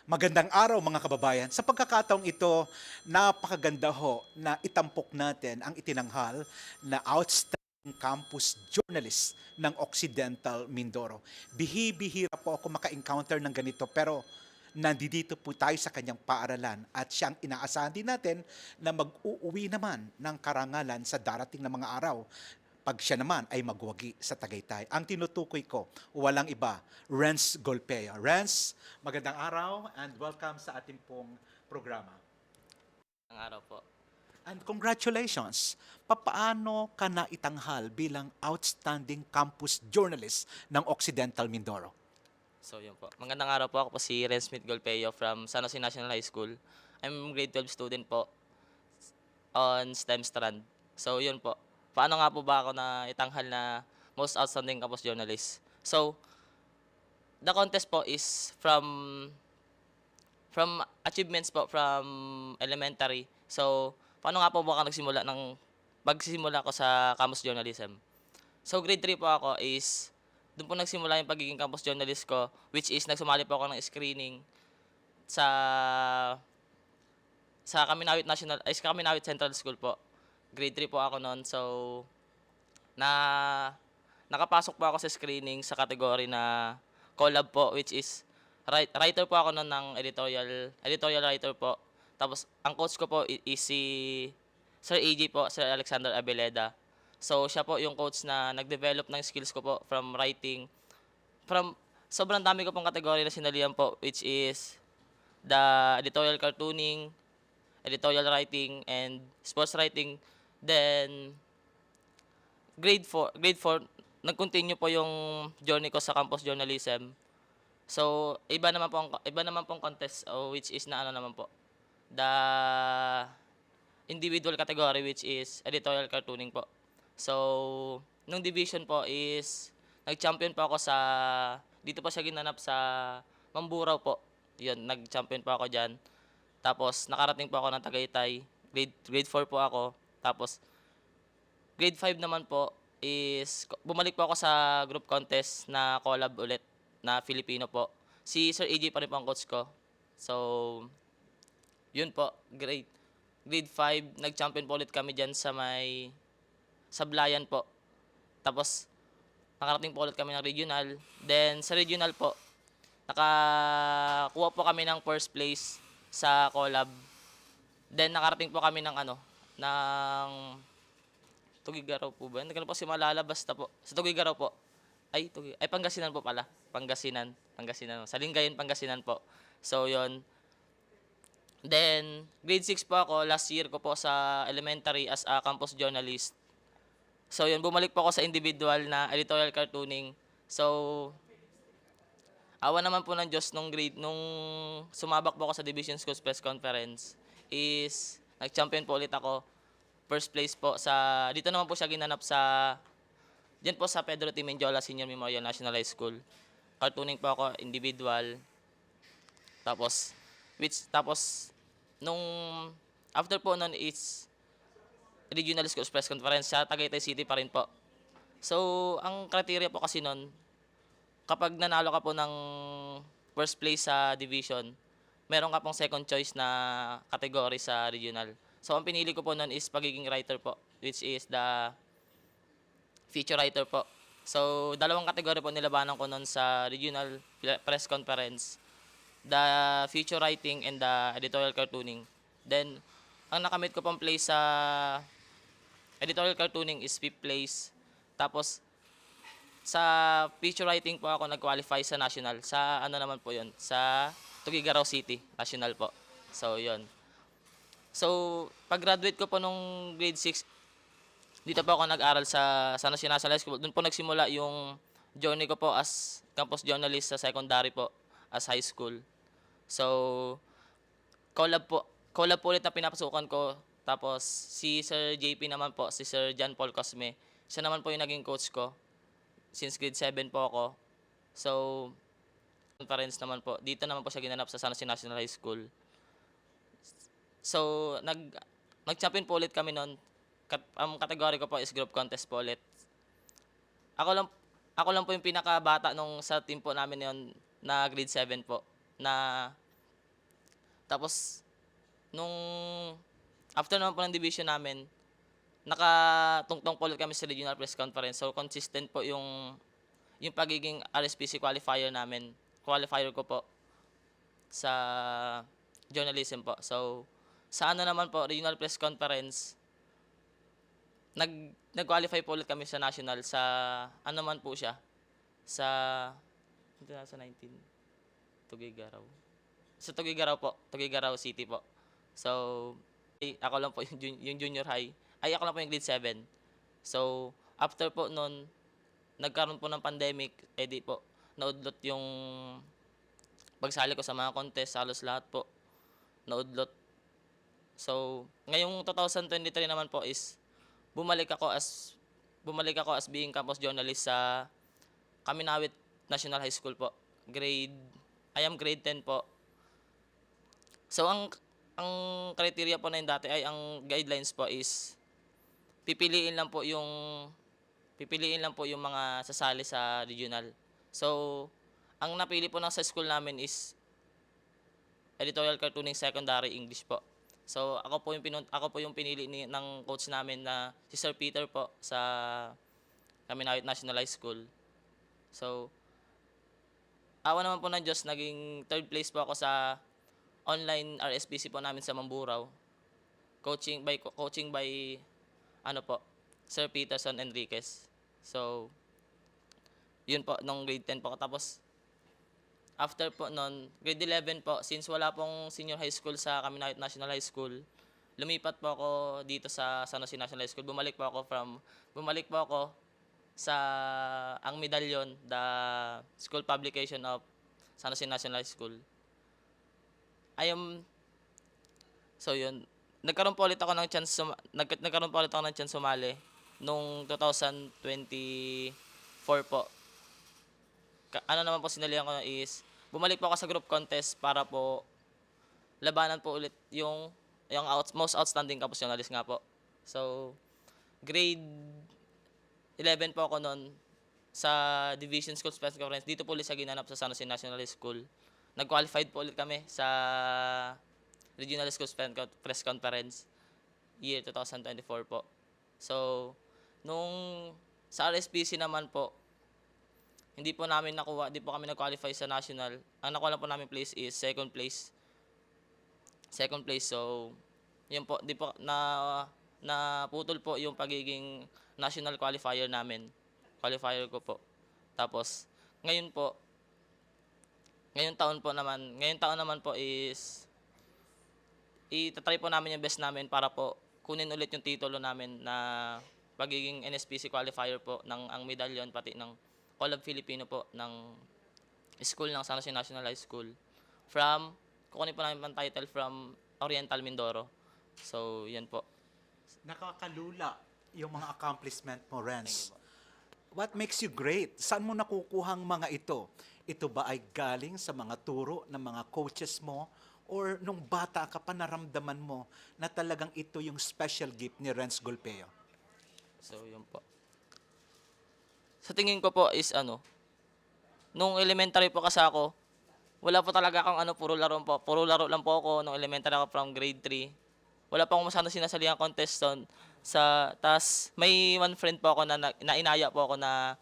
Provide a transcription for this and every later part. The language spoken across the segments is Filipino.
Magandang araw mga kababayan. Sa pagkakataong ito, napakaganda ho na itampok natin ang itinanghal na Outstanding Campus Journalist ng Occidental Mindoro. Bihira po ako maka-encounter ng ganito pero nandito po tayo sa kanyang paaralan at siyang inaasahan din natin na mag-uuwi naman ng karangalan sa darating na mga araw pag siya naman ay magwagi sa Tagaytay. Ang tinutukoy ko, walang iba, Renz Golpea. Renz, magandang araw and welcome sa ating pong programa. Ang araw po. And congratulations! Papaano ka na itanghal bilang Outstanding Campus Journalist ng Occidental Mindoro? So, yun po. Magandang araw po. Ako po si Ren Smith Golpeo from San Jose National High School. I'm grade 12 student po on STEM strand. So, yun po. Paano nga po ba ako na itanghal na most outstanding campus journalist? So, the contest po is from achievements po from elementary. So, paano nga po ba ako nagsimula pagsisimula ko sa campus journalism? So, grade 3 po ako is do'n po nagsimula yung pagiging campus journalist ko, which is nagsumali po ako ng screening sa sa Kaminawit Central School po. Grade 3 po ako no'n. So, na nakapasok po ako sa screening sa category na collab po, which is writer po ako no'n ng editorial writer po. Tapos ang coach ko po is si Sir AJ po, Sir Alexander Abeleda. So, siya po yung coach na nag-develop ng skills ko po from writing. From sobrang dami ko pong kategory na sinalihan po, which is the editorial cartooning, editorial writing, and sports writing. Then, grade 4 nag-continue po yung journey ko sa campus journalism. So, iba naman pong contest, which is na ano naman po, the individual category, which is editorial cartooning po. So, nung division po is nag-champion po ako dito po siya ginanap sa Mamburao po. Yun, nag-champion po ako diyan. Tapos nakarating po ako ng Tagaytay. Grade 4 po ako. Tapos grade 5 naman po is bumalik po ako sa group contest na collab ulit na Filipino po. Si Sir AJ pa rin po ang coach ko. So, yun po, grade 5 nag-champion po ulit kami diyan sa Sablayan po. Tapos nakarating po ulit kami ng regional. Then sa regional po, nakakuha po kami ng first place sa collab. Then nakarating po kami ng ng Tugigaraw po ba? Nagano po si Malala basta po. Sa Tugigaraw po. Pangasinan po pala. Pangasinan. Sa Lingayen, Pangasinan po. So, yon. Then, grade 6 po ako. Last year ko po sa elementary as a campus journalist. So, yun. Bumalik po ako sa individual na editorial cartooning. So, awa naman po ng Diyos nung sumabak po ako sa Division Schools Press Conference is nag-champion po ulit ako. First place po dito naman po siya ginanap diyan po sa Pedro T. Menjola Senior Memorial National High School. Cartooning po ako, individual. Tapos, nung, after po nun is, Regional Schools Press Conference sa Tagaytay City pa rin po. So, ang criteria po kasi nun, kapag nanalo ka po ng first place sa division, meron ka pong second choice na category sa regional. So, ang pinili ko po nun is pagiging writer po, which is the feature writer po. So, dalawang kategory po nilabanan ko nun sa regional press conference, the feature writing and the editorial cartooning. Then, ang nakamit ko pong place sa editorial cartooning is 5th place. Tapos, sa feature writing po ako nag-qualify sa national. Sa ano naman po yon, sa Tuguegarao City, national po. So, yon. So, pag-graduate ko po nung grade 6, dito po ako nag-aral sa San Jose National High School. Doon po nagsimula yung journey ko po as campus journalist sa secondary po, as high school. So, collab po ulit na pinapasukan ko. Tapos, si Sir JP naman po, si Sir John Paul Cosme, siya naman po yung naging coach ko since grade 7 po ako. So, conference naman po. Dito naman po siya ginanap sa San Jose National High School. So, nag-champion po ulit kami noon. Ang category ko po is group contest po ulit. Ako lang ako lang po yung pinakabata nung sa team po namin yon na grade 7 po na Tapos, nung after naman po ng division namin, nakatungtong po ulit kami sa regional press conference. So, consistent po yung pagiging RSPC qualifier namin. Qualifier ko po sa journalism po. So, sa ano naman po, regional press conference, nag-qualify po ulit kami sa national sa ano man po siya, sa 2019, Tugigaraw. Sa Tugigaraw po, Tugigaraw City po. So, ako lang po yung junior high. Ay, ako lang po yung grade 7. So, after po nun, nagkaroon po ng pandemic, edi po, naudlot yung pagsali ko sa mga contest, halos lahat po, naudlot. So, ngayong 2023 naman po is bumalik ako as being campus journalist sa Kaminawit National High School po. I am grade 10 po. So, ang criteria po na yun dati ay ang guidelines po is pipiliin lang po yung mga sasali sa regional. So, ang napili po sa school namin is editorial cartooning secondary English po. So, ako po yung pinili ng coach namin na si Sir Peter po sa Kaminawit National High School. So, awa naman po ng Diyos, naging third place po ako sa online RSPC po namin sa Mamburao. Coaching by ano po, Sir Peterson Enriquez. So, yun po, nung grade 10 po. Tapos, after po nun, grade 11 po, since wala pong senior high school sa Kaminawit National High School, lumipat po ako dito sa San Jose National High School. Bumalik po ako sa ang medallion, the school publication of San Jose National High School. So yun, nagkaroon po ulit ako ng chance sumali nung 2024 po. Ano naman po sinalihan ko is bumalik po ako sa group contest para po labanan po ulit yung most outstanding campus journalist nga po. So, grade 11 po ako noon sa Division Schools Press Conference. Dito po ulit sa ginanap sa San Jose National School. Nag-qualified po ulit kami sa Regional Schools Press Conference year 2024 po. So, nung sa RSPC naman po, hindi po kami nag-qualify sa national. Ang nakuha lang po namin place is second place. So, yun po, di po naputol po yung pagiging national qualifier namin. Qualifier ko po. Tapos ngayong taon naman po is itatry po namin yung best namin para po kunin ulit yung titulo namin na pagiging NSPC qualifier po ng ang medallion pati ng Collab Filipino po ng school ng San Jose National High School. Kukunin po namin pang title from Oriental Mindoro. So, yan po. Nakakalula yung mga accomplishment mo, Renz. What makes you great? Saan mo nakukuhang mga ito? Ito ba ay galing sa mga turo ng mga coaches mo? Or nung bata ka pa naramdaman mo na talagang ito yung special gift ni Renz Golpeo? So, yun po. Sa tingin ko po is nung elementary po kasi ako, wala po talaga akong puro laro po. Puro laro lang po ako nung elementary ako from grade 3. Wala pa akong masyadong sinasalihan contest doon. Tas may one friend po ako na inaya po ako na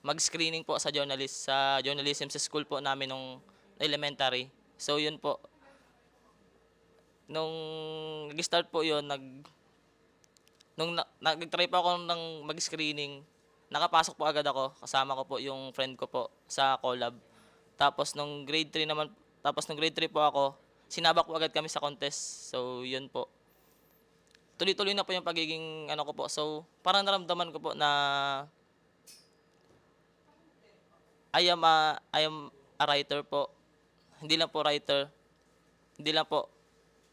mag-screening po sa journalism sa school po namin nung elementary. So yun po. Nung nag-start po yun, nag-try po ako ng mag-screening, nakapasok po agad ako. Kasama ko po yung friend ko po sa collab. Tapos nung grade 3 po ako, sinabak po agad kami sa contest. So, yun po. Tuloy-tuloy na po yung pagiging ko po. So, parang naramdaman ko po na I am a writer po. Hindi lang po writer. Hindi lang po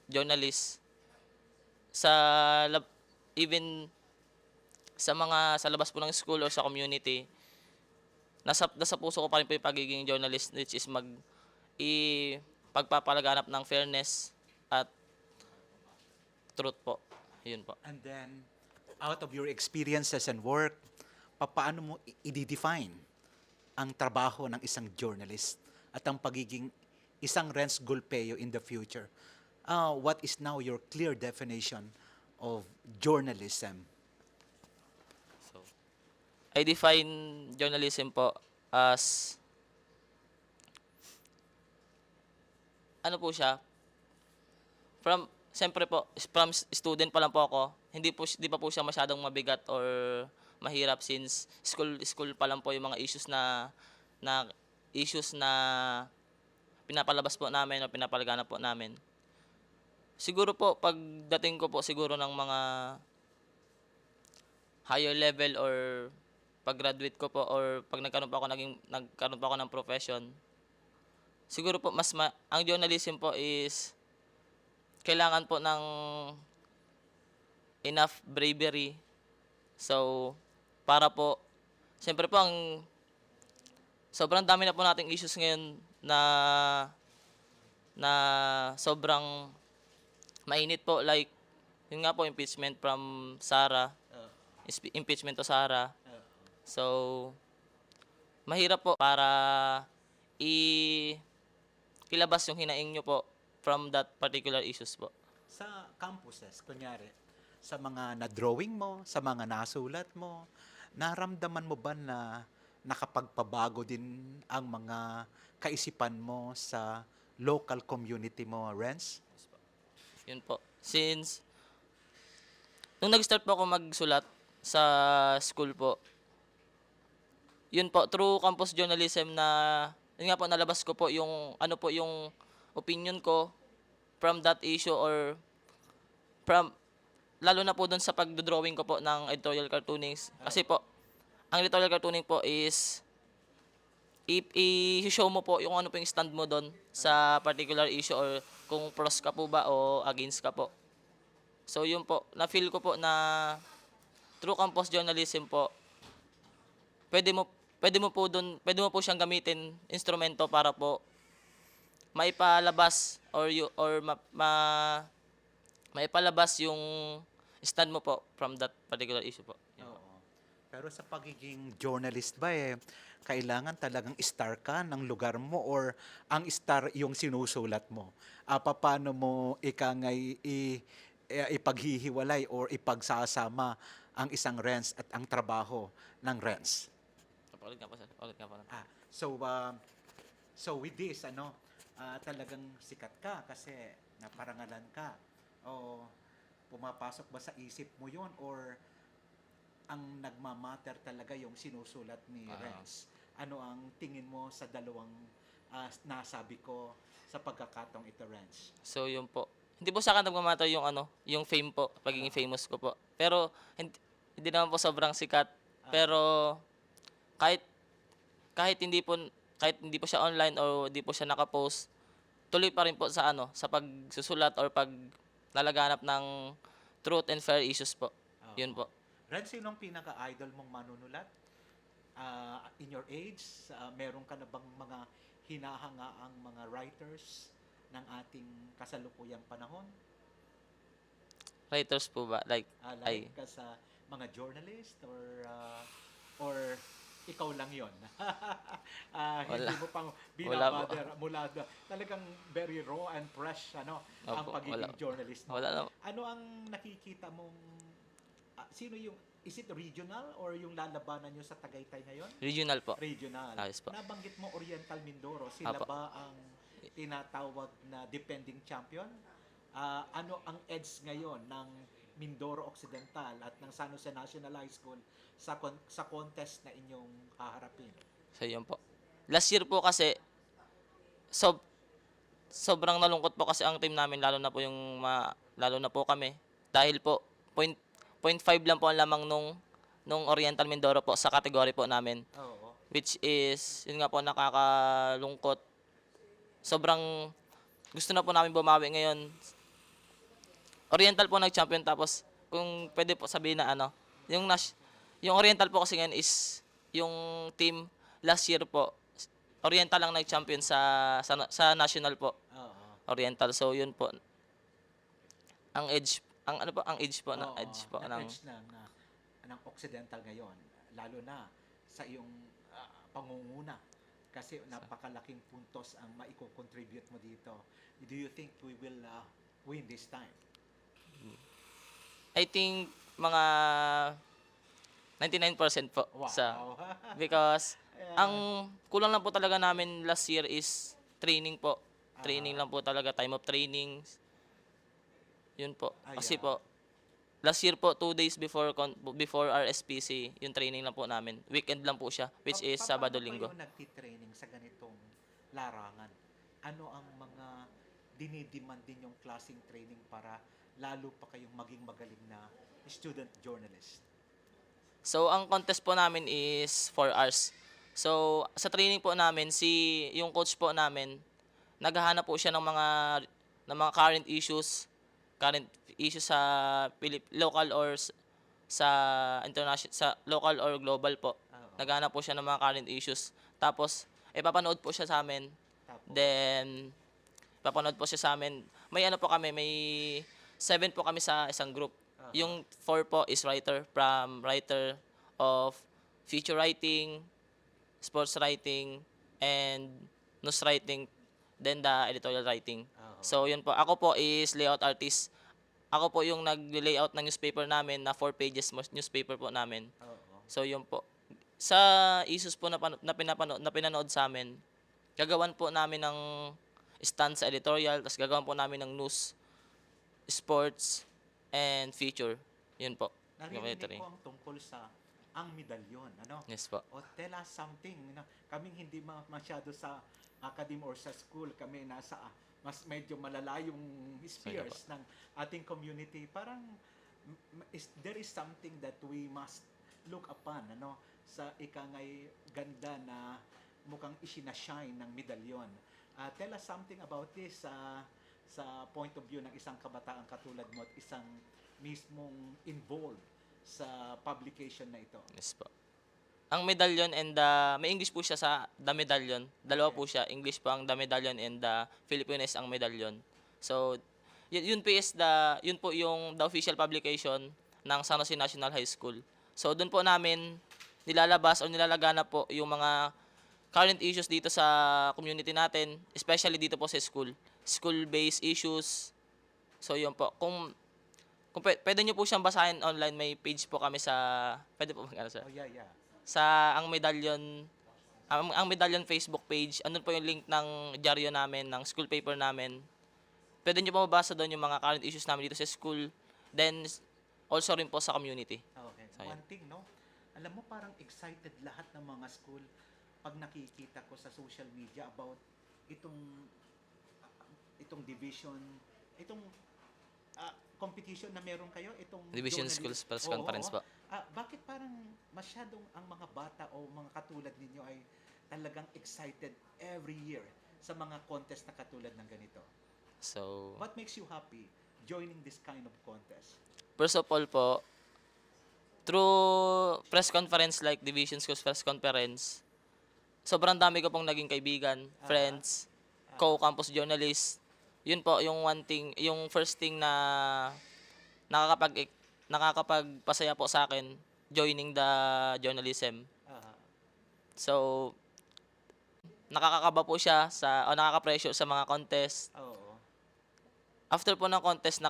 journalist. Even sa labas po ng school or sa community, nasa puso ko pa rin po yung pagiging journalist, which is pagpapalaganap ng fairness at truth po. Yun po. And then, out of your experiences and work, paano mo i-define ang trabaho ng isang journalist at ang pagiging isang Renz Gulpeo in the future, what is now your clear definition of journalism? So, I define journalism po as ano po siya, siyempre po, from student pa lang po ako, hindi pa po siya masyadong mabigat or mahirap since school pa lang po yung mga na issues na pinapalabas po namin o pinapalaganap po namin. Siguro po pagdating ko po siguro ng mga higher level or pag-graduate ko po or pag nagkaroon po ako ng profession, siguro po ang journalism po is kailangan po ng enough bravery. So, para po, siyempre po sobrang dami na po nating issues ngayon na sobrang mainit po. Like, yun nga po, impeachment from Sara. Impeachment to Sara. So, mahirap po para ilabas yung hinaing nyo po from that particular issues po. Sa campuses, kunyari, sa mga na-drawing mo, sa mga nasulat mo, naramdaman mo ba na nakapagpabago din ang mga kaisipan mo sa local community mo, Renz? Yun po. Since, nung nag-start po ako magsulat sa school po, yun po, through campus journalism yun nga po, nalabas ko po yung, yung opinion ko from that issue or lalo na po dun sa pagdodrawing ko po ng editorial cartoonings. Kasi po, ang editorial cartooning po is, i-show mo po yung ano po yung stand mo doon sa particular issue or kung pros ka po ba o against ka po. So yun po, na-feel ko po na through campus journalism po, pwede mo po siyang gamitin instrumento para po maipalabas maipalabas yung stand mo po from that particular issue po. Yun po. Oo. Pero sa pagiging journalist ba kailangan talagang star ka ng lugar mo or ang star yung sinusulat mo? Paano mo ipaghihiwalay or ipagsasama ang isang Renz at ang trabaho ng Renz? Ulit nga po, sir. Ulit nga po. So with this, talagang sikat ka kasi naparangalan ka. O pumapasok ba sa isip mo yon or ang nagmamatter talaga yung sinusulat ni Renz? Ano ang tingin mo sa dalawang nasabi ko sa pagkakataong ito, Renz? So yun po. Hindi po sa akin nagmamatter yung yung fame po, pagiging famous ko po. Pero hindi naman po sobrang sikat. Pero kahit kahit hindi po siya online o hindi po siya naka-post, tuloy pa rin po sa pagsusulat or paglalaganap ng truth and fair issues po. Yun po. Renz, sinong pinaka-idol mong manunulat? In your age, meron ka na bang mga hinahangaang mga writers ng ating kasalukuyang panahon? Writers po ba? Like Like ka sa mga journalist or ikaw lang yon? Hindi mo pang Wala po. binabader talagang very raw and fresh ang Opo, pagiging wala. journalist mo. Wala na. Ano ang nakikita mong sino yung is it regional or yung lalabanan nyo sa Tagaytay ngayon? Regional po. Regional. Ayos po. Nabanggit mo Oriental Mindoro. Sila Apo. ba ang tinatawag na defending champion? Ano ang edge ngayon ng Mindoro Occidental at ng San Jose National High School sa contest na inyong haharapin? So yun po. Last year po kasi sobrang nalungkot po kasi ang team namin lalo na po kami dahil po 0.5 lang po ang lamang nung Oriental Mindoro po sa category po namin, Oo. which is yun nga po nakakalungkot. Sobrang gusto na po namin bumawi ngayon. Oriental po nag-champion tapos kung pwede po sabihin na yung Oriental po kasi ngayon is yung team last year po Oriental lang nag-champion sa national po. Oo. Oriental. So yun po. Ang edge po na Oo, edge po ng edge ng Occidental ngayon, lalo na sa iyong pangunguna. Kasi napakalaking puntos ang maiko-contribute mo dito. Do you think we will win this time? I think mga 99% po sa Wow. because Yeah. ang kulang lang po talaga namin last year is training po. Training lang po talaga, time of training. Yun po. Kasi Ayan. po last year po 2 days before our SPC, yung training lang po namin. Weekend lang po siya, which is Sabado Paano Linggo. kayo nagtitraining sa ganitong larangan? Ano ang mga dinidemand din yung klaseng training para lalo pa kayong maging magaling na student journalist? So, ang contest po namin is 4 hours. So, sa training po namin, yung coach po namin, naghahanap po siya ng mga current issues sa local or sa international, sa local or global po. Oo. Naghahanap po siya ng mga current issues. Tapos, ipapanood po siya sa amin. Tapos, Then, papanood po siya sa amin. May ano po kami, may 7 po kami sa isang group. Aha. Yung 4 po is writer of feature writing, sports writing, and news writing, then the editorial writing. Aha. So, yun po. Ako po is layout artist. Ako po yung nag-layout ng newspaper namin na 4 pages newspaper po namin. Oo. So, yun po. Sa issues po na pinanood sa amin, gagawan po namin ng stand sa editorial, tapos gagawan po namin ng news, sports, and feature. Yun po. Naririnig ko ang tungkol sa ang medalyon, ano? Yes po. O tell us something, kaming hindi masyado sa academy or sa school, kami nasa mas medyo malalayong spheres ng ating community. Parang there is something that we must look upon, ano? Sa ikangay ganda na mukhang isinashine ng medalyon. Tell us something about this sa point of view ng isang kabataan katulad mo at isang mismong involved sa publication na ito. Yes po. Ang medallion and may English po siya sa The Medallion. Dalawa po siya. English po ang The Medallion and Filipino is ang medallion. So, yun po yung the official publication ng San Jose National High School. So, doon po namin nilalabas o nilalagana po yung mga current issues dito sa community natin, especially dito po sa school. School-based issues. So, yun po. Kung pwede nyo po siyang basahin online, may page po kami pwede po mag sir? Oh, yeah. Sa ang medallion Facebook page, andun po yung link ng dyaryo namin, ng school paper namin. Pwede nyo po mabasa doon yung mga current issues namin dito sa school. Then, also rin po sa community. Okay. So, One thing, no? Alam mo, parang excited lahat ng mga school pag nakikita ko sa social media about itong division, itong competition na meron kayo, itong Division journalist- Schools Press Oo, Conference oo. po. Bakit parang masyadong ang mga bata o mga katulad ninyo ay talagang excited every year sa mga contest na katulad ng ganito? So, What makes you happy joining this kind of contest? first of all po, through press conference like Division Schools Press Conference, sobrang dami ko pong naging kaibigan, friends, co-campus journalists. Yun po yung first thing na nakakapagpasaya po sa akin joining the journalism. Ah, So, nakakakaba po siya nakaka-pressure sa mga contest. oo. After po ng contest,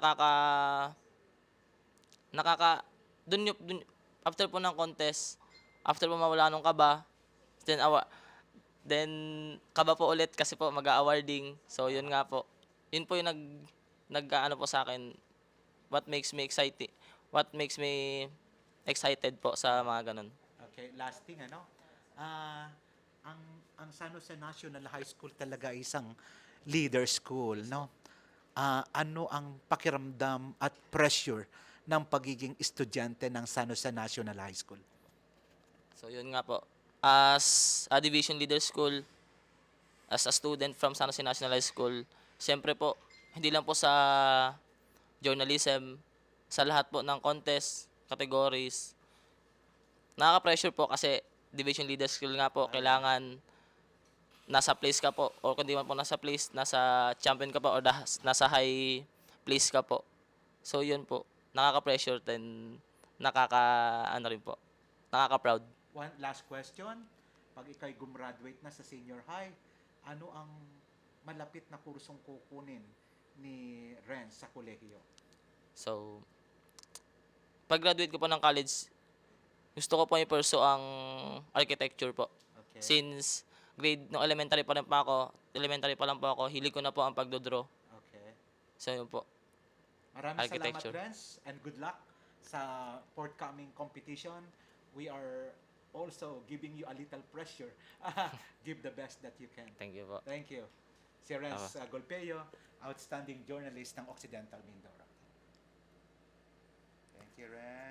after po ng contest, after po mawala nung kaba, then kaba po ulit kasi po mag-awarding. So, yun nga po. Yun po yung nag-ano po sa akin, what makes me excited po sa mga ganun. Okay, last thing, ano? Ang San Jose National High School talaga ay isang leader school, no? Ano ang pakiramdam at pressure ng pagiging estudyante ng San Jose National High School? So, yun nga po. As a division leader school, as a student from San Jose National High School, siyempre po, hindi lang po sa journalism, sa lahat po ng contest, categories, nakaka-pressure po kasi division leader school nga po, kailangan nasa place ka po, or kung di man po nasa place, nasa champion ka po, or nasa high place ka po. So, yun po, nakaka-pressure, then nakaka-proud. One last question. pag ikay gumraduate na sa senior high, ano ang malapit na kursong kukunin ni Renz sa kolehiyo? So, pag-graduate ko po ng college, gusto ko po i-pursue ang architecture po. Okay. Since no elementary pa lang po ako, hilig ko na po ang pagdodraw. Okay. So, yun po. Maraming Architecture. salamat, Renz, and good luck sa forthcoming competition. We are also giving you a little pressure. Give the best that you can. Thank you po. Thank you. Si Renz Golpeo, outstanding journalist ng Occidental Mindoro. Thank you, Renz.